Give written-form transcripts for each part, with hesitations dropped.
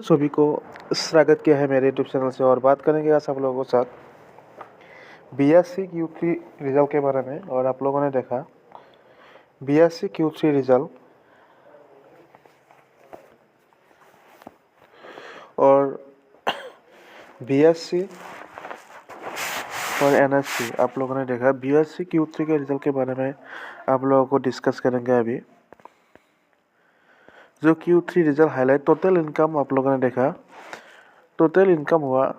सभी को स्वागत किया है मेरे यूट्यूब चैनल से और बात करेंगे आज आप लोगों के साथ बीएससी Q3 रिजल्ट के बारे में। और आप लोगों ने देखा बीएससी Q3 रिजल्ट और बीएससी और एनएससी आप लोगों ने देखा। बीएससी Q3 के रिजल्ट के बारे में आप लोगों को डिस्कस करेंगे अभी। जो Q3 result highlight total income आप लोगों ने देखा। टोटल इनकम हुआ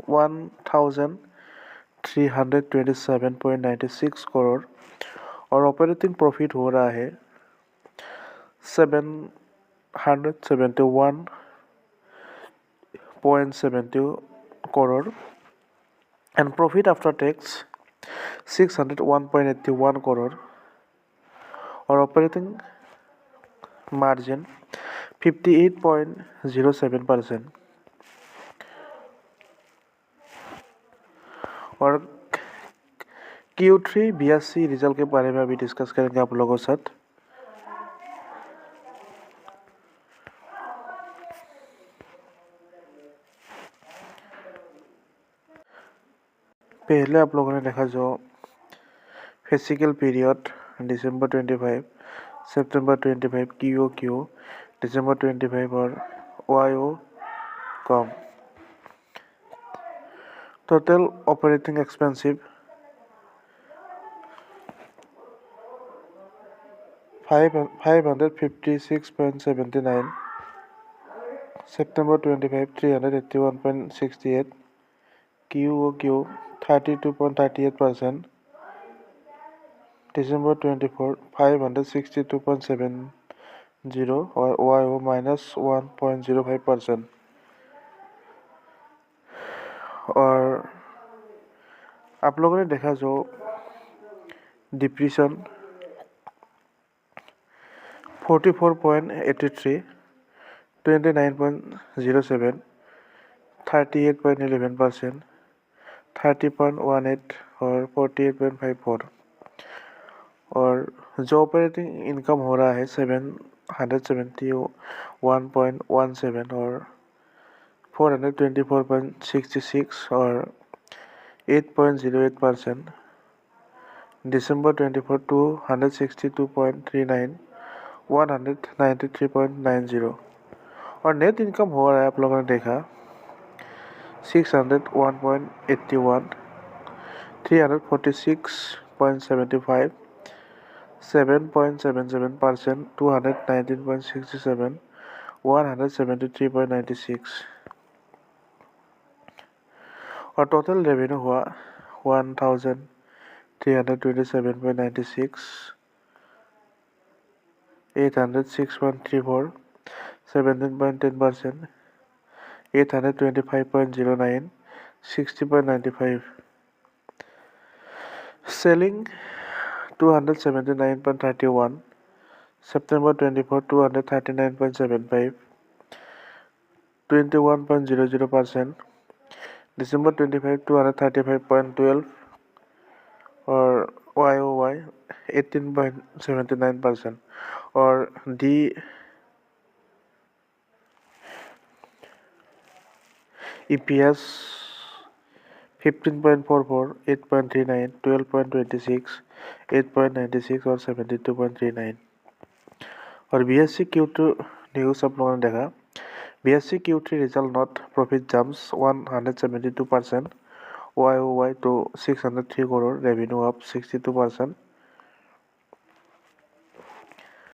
1327.96 करोड़ और ऑपरेटिंग प्रॉफिट हो रहा है 771.70 crore and profit after tax 601.81 crore और ऑपरेटिंग मार्जिन 58.07%। और Q3 बीएससी रिजल्ट के बारे में अभी डिस्कस करेंगे आप लोगों के साथ। पहले आप लोगों ने देखा जो physical period December 25, September 25 QOQ, December 25 और YO कम। Total operating expensive 556.79, September 25 381.68, QOQ 32.38%, December 24 562.70 और YO -1.05%। और आप लोगों ने देखा जो डिप्रेशन 44.83, 29.07, 38.11%, 30.18 और 48.54। और जो ऑपरेटिंग इनकम हो रहा है 771.17 और 424.66 और 8.08%। दिसंबर 24 262.39, 193.90 और नेट इनकम हो रहा है आप लोगों ने देखा 601.81, 346.75, 7.77%, 219.67, 173.96 और टोटल रेवेन्यू हुआ 1327.96, 806.34, 17.10%, 825.09, 60.95। Selling 279.31, September 24 239.75, 21.00%, December 25 235.12 और YOY 18.79% और EPS 15.44, 8.39, 12.26, 8.96 और 72.39। और BSC Q2 न्यूज़ आप लोगों ने देखा। BSC Q3 result net profit jumps 172%, YOY to 603 crore, revenue up 62%,